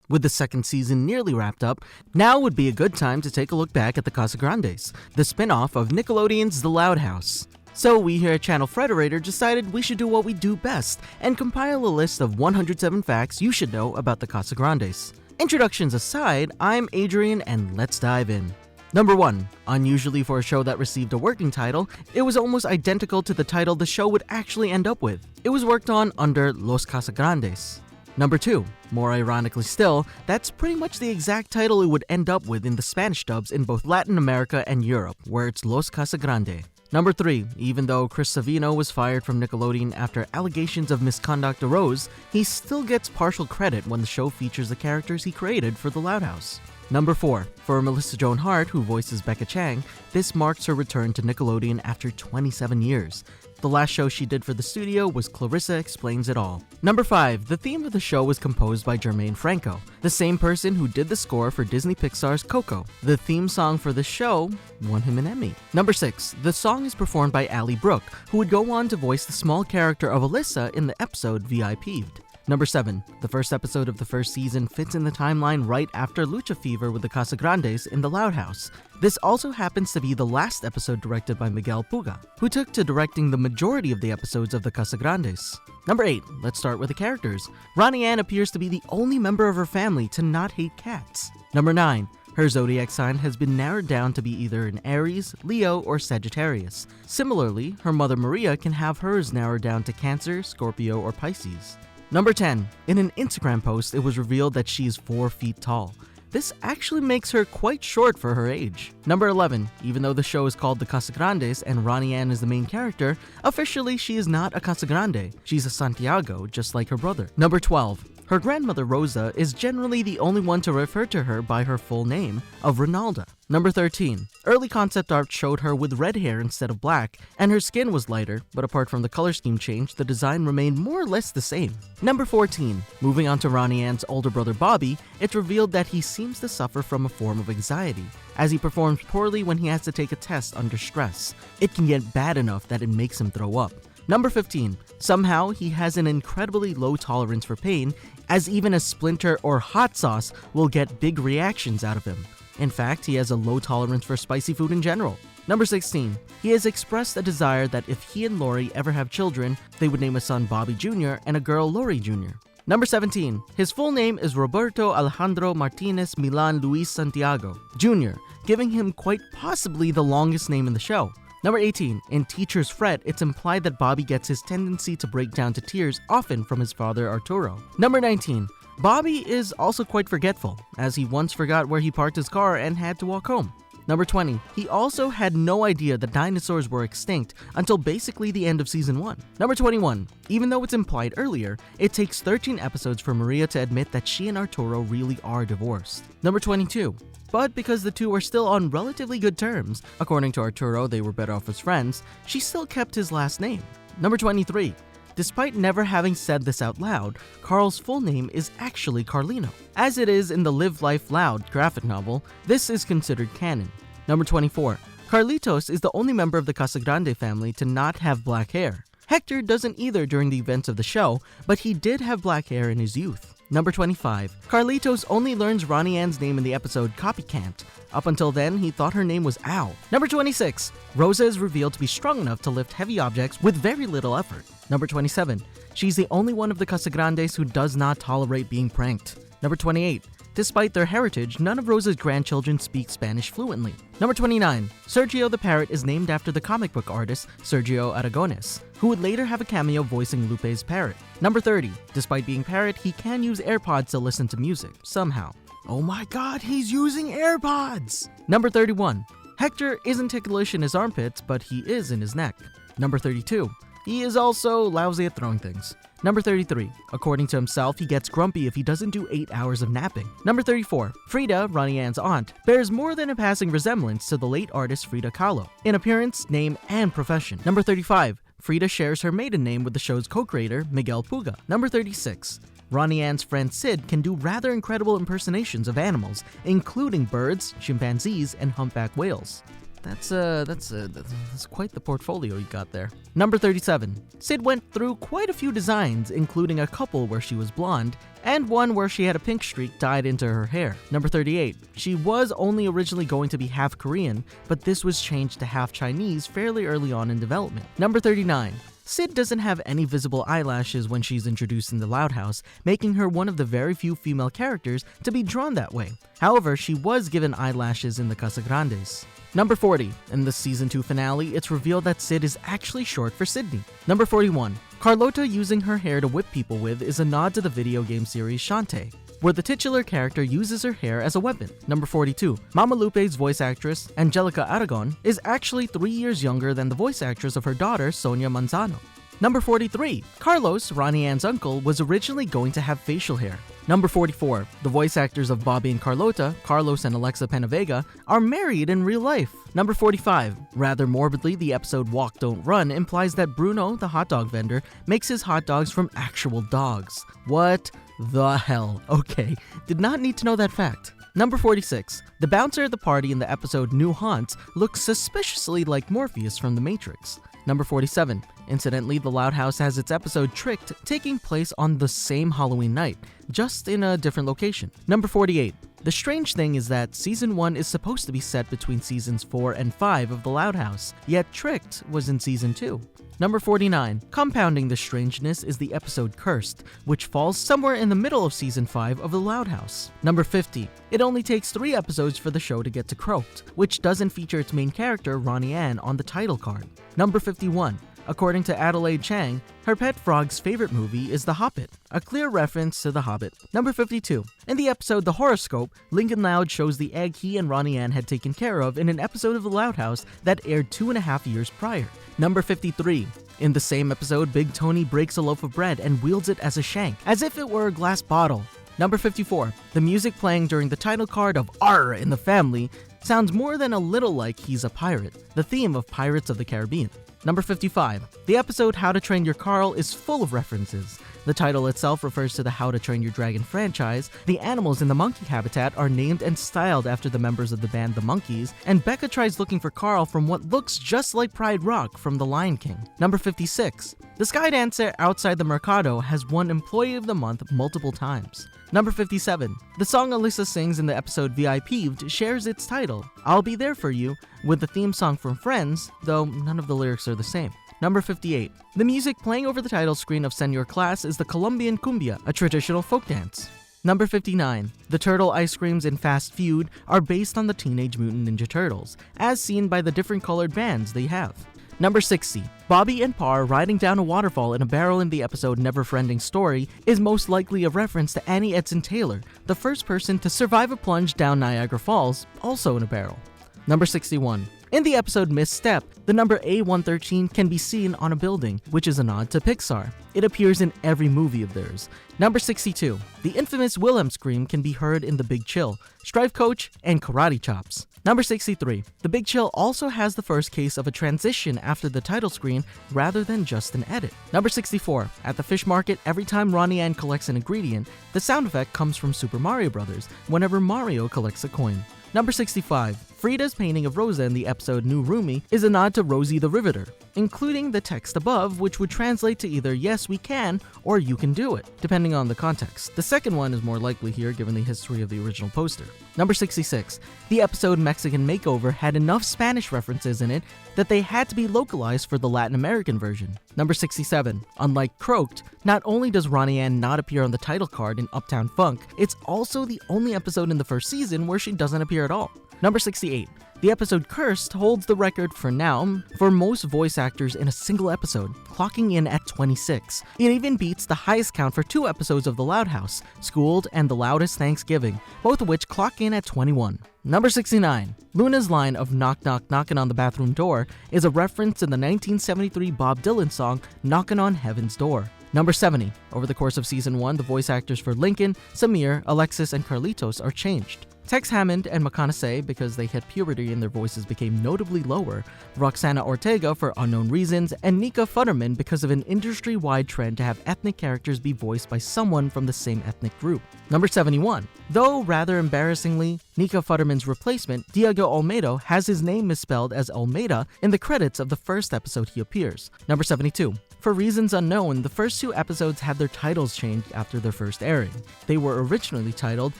With the second season nearly wrapped up, now would be a good time to take a look back at the Casagrandes, the spin-off of Nickelodeon's The Loud House. So we here at Channel Frederator decided we should do what we do best and compile a list of 107 facts you should know about the Casagrandes. Introductions aside, I'm Adrian and let's dive in. Number 1. Unusually for a show that received a working title, it was almost identical to the title the show would actually end up with. It was worked on under Los Casagrandes. Number 2. More ironically still, that's pretty much the exact title it would end up with in the Spanish dubs in both Latin America and Europe, where it's Los Casagrande. Number 3. Even though Chris Savino was fired from Nickelodeon after allegations of misconduct arose, he still gets partial credit when the show features the characters he created for The Loud House. Number 4. For Melissa Joan Hart, who voices Becca Chang, this marks her return to Nickelodeon after 27 years. The last show she did for the studio was Clarissa Explains It All. Number 5. The theme of the show was composed by Jermaine Franco, the same person who did the score for Disney Pixar's Coco. The theme song for the show won him an Emmy. Number 6. The song is performed by Ally Brooke, who would go on to voice the small character of Alyssa in the episode VIP'd. Number 7. The first episode of the first season fits in the timeline right after Lucha Fever with the Casagrandes in the Loud House. This also happens to be the last episode directed by Miguel Puga, who took to directing the majority of the episodes of the Casagrandes. Number 8. Let's start with the characters. Ronnie Ann appears to be the only member of her family to not hate cats. Number 9. Her zodiac sign has been narrowed down to be either an Aries, Leo, or Sagittarius. Similarly, her mother Maria can have hers narrowed down to Cancer, Scorpio, or Pisces. Number 10. In an Instagram post, it was revealed that she is 4 feet tall. This actually makes her quite short for her age. Number 11. Even though the show is called The Casagrandes and Ronnie Ann is the main character, officially she is not a Casagrande. She's a Santiago, just like her brother. Number 12. Her grandmother Rosa is generally the only one to refer to her by her full name of Ronalda. Number 13. Early concept art showed her with red hair instead of black, and her skin was lighter, but apart from the color scheme change, the design remained more or less the same. Number 14. Moving on to Ronnie Ann's older brother Bobby, it's revealed that he seems to suffer from a form of anxiety, as he performs poorly when he has to take a test under stress. It can get bad enough that it makes him throw up. Number 15. Somehow, he has an incredibly low tolerance for pain, as even a splinter or hot sauce will get big reactions out of him. In fact, he has a low tolerance for spicy food in general. Number 16. He has expressed a desire that if he and Lori ever have children, they would name a son Bobby Jr. and a girl Lori Jr. Number 17. His full name is Roberto Alejandro Martinez Milan Luis Santiago Jr., giving him quite possibly the longest name in the show. Number 18. In Teacher's Fret, it's implied that Bobby gets his tendency to break down to tears often from his father Arturo. Number 19. Bobby is also quite forgetful, as he once forgot where he parked his car and had to walk home. Number 20. He also had no idea that dinosaurs were extinct until basically the end of season 1. Number 21. Even though it's implied earlier, it takes 13 episodes for Maria to admit that she and Arturo really are divorced. Number 22. But because the two are still on relatively good terms, according to Arturo they were better off as friends, she still kept his last name. Number 23. Despite never having said this out loud, Carl's full name is actually Carlino. As it is in the Live Life Loud graphic novel, this is considered canon. Number 24. Carlitos is the only member of the Casagrande family to not have black hair. Hector doesn't either during the events of the show, but he did have black hair in his youth. Number 25. Carlitos only learns Ronnie Ann's name in the episode Copycat. Up until then, he thought her name was Al. Number 26. Rosa is revealed to be strong enough to lift heavy objects with very little effort. Number 27. She's the only one of the Casagrandes who does not tolerate being pranked. Number 28. Despite their heritage, none of Rosa's grandchildren speak Spanish fluently. Number 29. Sergio the Parrot is named after the comic book artist Sergio Aragones, who would later have a cameo voicing Lupe's parrot. Number 30. Despite being parrot, he can use AirPods to listen to music, somehow. Oh my god, he's using AirPods! Number 31. Hector isn't ticklish in his armpits, but he is in his neck. Number 32. He is also lousy at throwing things. Number 33. According to himself, he gets grumpy if he doesn't do 8 hours of napping. Number 34. Frida, Ronnie Ann's aunt, bears more than a passing resemblance to the late artist Frida Kahlo in appearance, name, and profession. Number 35. Frida shares her maiden name with the show's co-creator, Miguel Puga. Number 36. Ronnie Ann's friend Sid can do rather incredible impersonations of animals, including birds, chimpanzees, and humpback whales. That's quite the portfolio you got there. Number 37. Sid went through quite a few designs, including a couple where she was blonde, and one where she had a pink streak dyed into her hair. Number 38. She was only originally going to be half Korean, but this was changed to half Chinese fairly early on in development. Number 39. Sid doesn't have any visible eyelashes when she's introduced in the Loud House, making her one of the very few female characters to be drawn that way. However, she was given eyelashes in the Casagrandes. Number 40. In the Season 2 finale, it's revealed that Sid is actually short for Sydney. Number 41. Carlota using her hair to whip people with is a nod to the video game series Shantae, where the titular character uses her hair as a weapon. Number 42. Mama Lupe's voice actress, Angelica Aragon, is actually 3 years younger than the voice actress of her daughter, Sonia Manzano. Number 43. Carlos, Ronnie Ann's uncle, was originally going to have facial hair. Number 44. The voice actors of Bobby and Carlota, Carlos and Alexa Penavega, are married in real life. Number 45. Rather morbidly, the episode Walk Don't Run implies that Bruno, the hot dog vendor, makes his hot dogs from actual dogs. What the hell? Okay, did not need to know that fact. Number 46. The bouncer at the party in the episode New Haunts looks suspiciously like Morpheus from The Matrix. Number 47. Incidentally, the Loud House has its episode Tricked taking place on the same Halloween night, just in a different location. Number 48. The strange thing is that Season 1 is supposed to be set between Seasons 4 and 5 of the Loud House, yet Tricked was in Season 2. Number 49. Compounding the strangeness is the episode Cursed, which falls somewhere in the middle of Season 5 of the Loud House. Number 50. It only takes 3 episodes for the show to get to Croaked, which doesn't feature its main character, Ronnie Ann, on the title card. Number 51. According to Adelaide Chang, her pet frog's favorite movie is The Hobbit, a clear reference to The Hobbit. Number 52. In the episode The Horoscope, Lincoln Loud shows the egg he and Ronnie Ann had taken care of in an episode of The Loud House that aired 2.5 years prior. Number 53. In the same episode, Big Tony breaks a loaf of bread and wields it as a shank, as if it were a glass bottle. Number 54. The music playing during the title card of Arr in the Family sounds more than a little like He's a Pirate, the theme of Pirates of the Caribbean. Number 55. The episode How to Train Your Carl is full of references. The title itself refers to the How to Train Your Dragon franchise, the animals in the monkey habitat are named and styled after the members of the band The Monkees, and Becca tries looking for Carl from what looks just like Pride Rock from The Lion King. Number 56. The Sky Dancer outside the Mercado has won Employee of the Month multiple times. Number 57. The song Alyssa sings in the episode VIP'd shares its title, I'll Be There For You, with the theme song from Friends, though none of the lyrics are the same. Number 58. The music playing over the title screen of Senor Class is the Colombian cumbia, a traditional folk dance. Number 59. The turtle ice creams in Fast Feud are based on the Teenage Mutant Ninja Turtles, as seen by the different colored bands they have. Number 60. Bobby and Parr riding down a waterfall in a barrel in the episode Never-Friending Story is most likely a reference to Annie Edson Taylor, the first person to survive a plunge down Niagara Falls, also in a barrel. Number 61. In the episode Misstep, the number A113 can be seen on a building, which is a nod to Pixar. It appears in every movie of theirs. Number 62. The infamous Wilhelm scream can be heard in The Big Chill, Strife Coach, and Karate Chops. Number 63. The Big Chill also has the first case of a transition after the title screen rather than just an edit. Number 64. At the fish market, every time Ronnie Ann collects an ingredient, the sound effect comes from Super Mario Bros. Whenever Mario collects a coin. Number 65. Frida's painting of Rosa in the episode New Roomie is a nod to Rosie the Riveter, including the text above, which would translate to either yes we can or you can do it, depending on the context. The second one is more likely here given the history of the original poster. Number 66. The episode Mexican Makeover had enough Spanish references in it that they had to be localized for the Latin American version. Number 67. Unlike Croaked, not only does Ronnie Ann not appear on the title card in Uptown Funk, it's also the only episode in the first season where she doesn't appear at all. Number 68. The episode Cursed holds the record for now for most voice actors in a single episode, clocking in at 26. It even beats the highest count for 2 episodes of The Loud House, Schooled and The Loudest Thanksgiving, both of which clock in at 21. Number 69. Luna's line of knock knock knockin' on the bathroom door is a reference to the 1973 Bob Dylan song Knockin' on Heaven's Door. Number 70. Over the course of Season 1, the voice actors for Lincoln, Samir, Alexis, and Carlitos are changed. Tex Hammond and McConaughey because they hit puberty and their voices became notably lower, Roxana Ortega for unknown reasons, and Nika Futterman because of an industry-wide trend to have ethnic characters be voiced by someone from the same ethnic group. Number 71. Though rather embarrassingly, Nika Futterman's replacement, Diego Olmedo, has his name misspelled as Almeida in the credits of the first episode he appears. Number 72. For reasons unknown, the first 2 episodes had their titles changed after their first airing. They were originally titled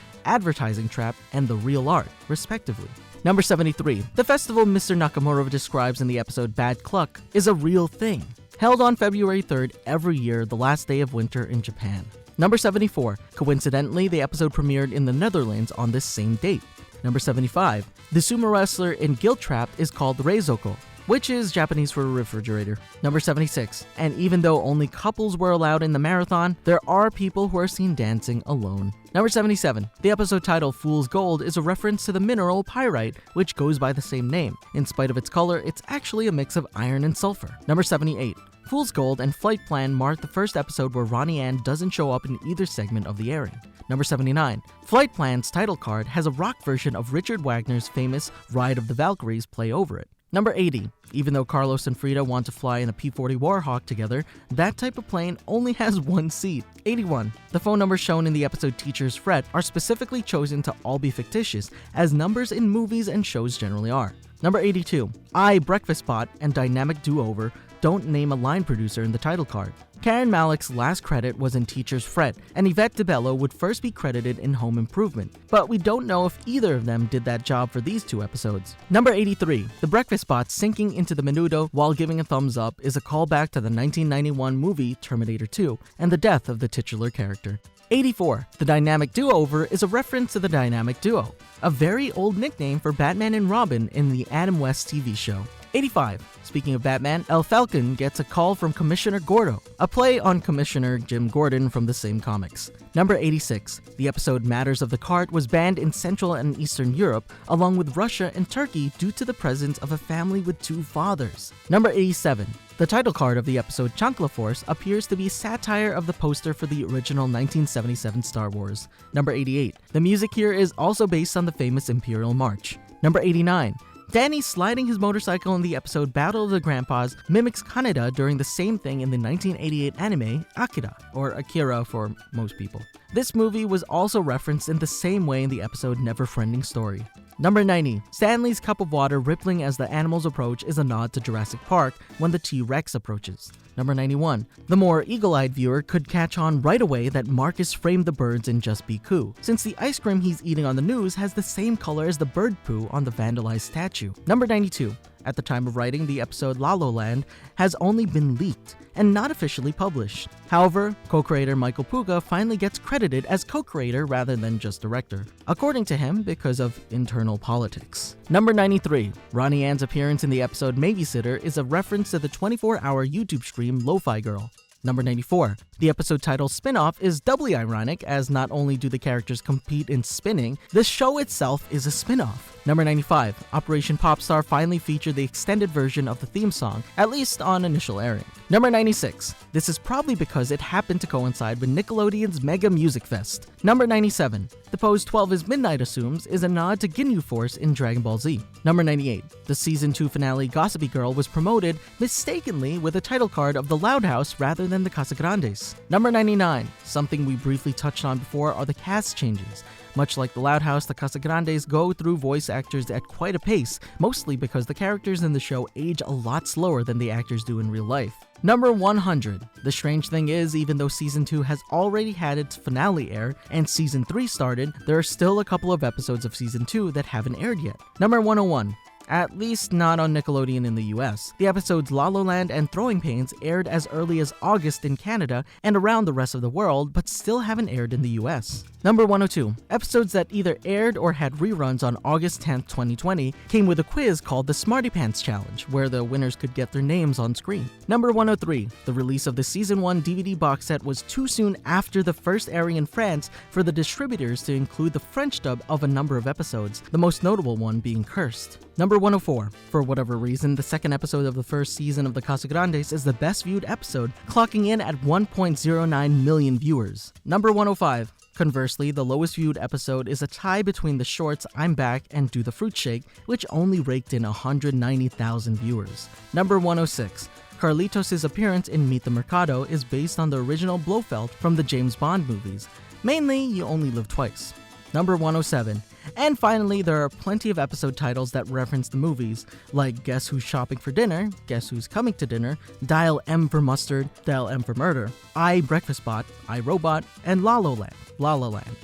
Advertising Trap and The Real Art, respectively. Number 73. The festival Mr. Nakamura describes in the episode Bad Cluck is a real thing, held on February 3rd every year, the last day of winter in Japan. Number 74. Coincidentally, the episode premiered in the Netherlands on this same date. Number 75. The sumo wrestler in Guilt Trap is called Reizoko, which is Japanese for refrigerator. Number 76. And even though only couples were allowed in the marathon, there are people who are seen dancing alone. Number 77. The episode title Fool's Gold is a reference to the mineral pyrite, which goes by the same name. In spite of its color, it's actually a mix of iron and sulfur. Number 78. Fool's Gold and Flight Plan mark the first episode where Ronnie Ann doesn't show up in either segment of the airing. Number 79. Flight Plan's title card has a rock version of Richard Wagner's famous Ride of the Valkyries play over it. Number 80. Even though Carlos and Frida want to fly in a P-40 Warhawk together, that type of plane only has 1 seat. 81. The phone numbers shown in the episode Teacher's Fret are specifically chosen to all be fictitious, as numbers in movies and shows generally are. Number 82. Breakfast Bot and Dynamic Do-Over don't name a line producer in the title card. Karen Malick's last credit was in Teacher's Fret, and Yvette DeBello would first be credited in Home Improvement, but we don't know if either of them did that job for these 2 episodes. Number 83. The breakfast bot sinking into the menudo while giving a thumbs up is a callback to the 1991 movie Terminator 2 and the death of the titular character. 84. The Dynamic Do-Over is a reference to the Dynamic Duo, a very old nickname for Batman and Robin in the Adam West TV show. 85. Speaking of Batman, El Falcon gets a call from Commissioner Gordo, a play on Commissioner Jim Gordon from the same comics. Number 86. The episode Matters of the Cart was banned in Central and Eastern Europe, along with Russia and Turkey due to the presence of a family with 2 fathers. Number 87. The title card of the episode Chancla Force appears to be satire of the poster for the original 1977 Star Wars. Number 88. The music here is also based on the famous Imperial March. Number 89. Danny sliding his motorcycle in the episode Battle of the Grandpas mimics Kaneda during the same thing in the 1988 anime Akira, or Akira for most people. This movie was also referenced in the same way in the episode Never-Friending Story. Number 90. Stanley's cup of water rippling as the animals approach is a nod to Jurassic Park when the T-Rex approaches. Number 91. The more eagle-eyed viewer could catch on right away that Marcus framed the birds in Just Be Cool, since the ice cream he's eating on the news has the same color as the bird poo on the vandalized statue. Number 92. At the time of writing, the episode La La Land has only been leaked and not officially published. However, co-creator Michael Puga finally gets credited as co-creator rather than just director, according to him because of internal politics. Number 93. Ronnie Ann's appearance in the episode Babysitter is a reference to the 24-hour YouTube stream Lo-Fi Girl. Number 94. The episode title Spin-Off is doubly ironic, as not only do the characters compete in spinning, the show itself is a spin-off. Number 95. Operation Popstar finally featured the extended version of the theme song, at least on initial airing. Number 96. This is probably because it happened to coincide with Nickelodeon's Mega Music Fest. Number 97. The pose 12 is Midnight assumes is a nod to Ginyu Force in Dragon Ball Z. Number 98. The Season 2 finale Gossipy Girl was promoted mistakenly with a title card of the Loud House rather than the Casagrandes. Number 99. Something we briefly touched on before are the cast changes. Much like the Loud House, the Casagrandes go through voice actors at quite a pace, mostly because the characters in the show age a lot slower than the actors do in real life. Number 100. The strange thing is, even though Season 2 has already had its finale air and Season 3 started, there are still a couple of episodes of Season 2 that haven't aired yet. Number 101. At least not on Nickelodeon in the US. The episodes La La Land and Throwing Pains aired as early as August in Canada and around the rest of the world, but still haven't aired in the US. Number 102. Episodes that either aired or had reruns on August 10th, 2020 came with a quiz called the Smarty Pants Challenge, where the winners could get their names on screen. Number 103. The release of the Season 1 DVD box set was too soon after the first airing in France for the distributors to include the French dub of a number of episodes, the most notable one being Cursed. Number 104. For whatever reason, the second episode of the first season of the Casagrandes is the best viewed episode, clocking in at 1.09 million viewers. Number 105. Conversely, the lowest viewed episode is a tie between the shorts I'm Back and Do the Fruit Shake, which only raked in 190,000 viewers. Number 106. Carlitos' appearance in Meet the Mercado is based on the original Blofeld from the James Bond movies, mainly You Only Live Twice. Number 107. And finally, there are plenty of episode titles that reference the movies, like Guess Who's Shopping for Dinner, Guess Who's Coming to Dinner, Dial M for Mustard, Dial M for Murder, I Breakfast Bot, I Robot, and La La Land.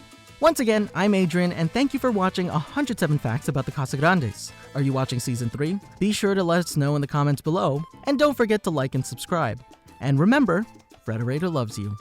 Once again, I'm Adrian, and thank you for watching 107 Facts about the Casagrandes. Are you watching Season 3? Be sure to let us know in the comments below, and don't forget to like and subscribe. And remember, Frederator loves you.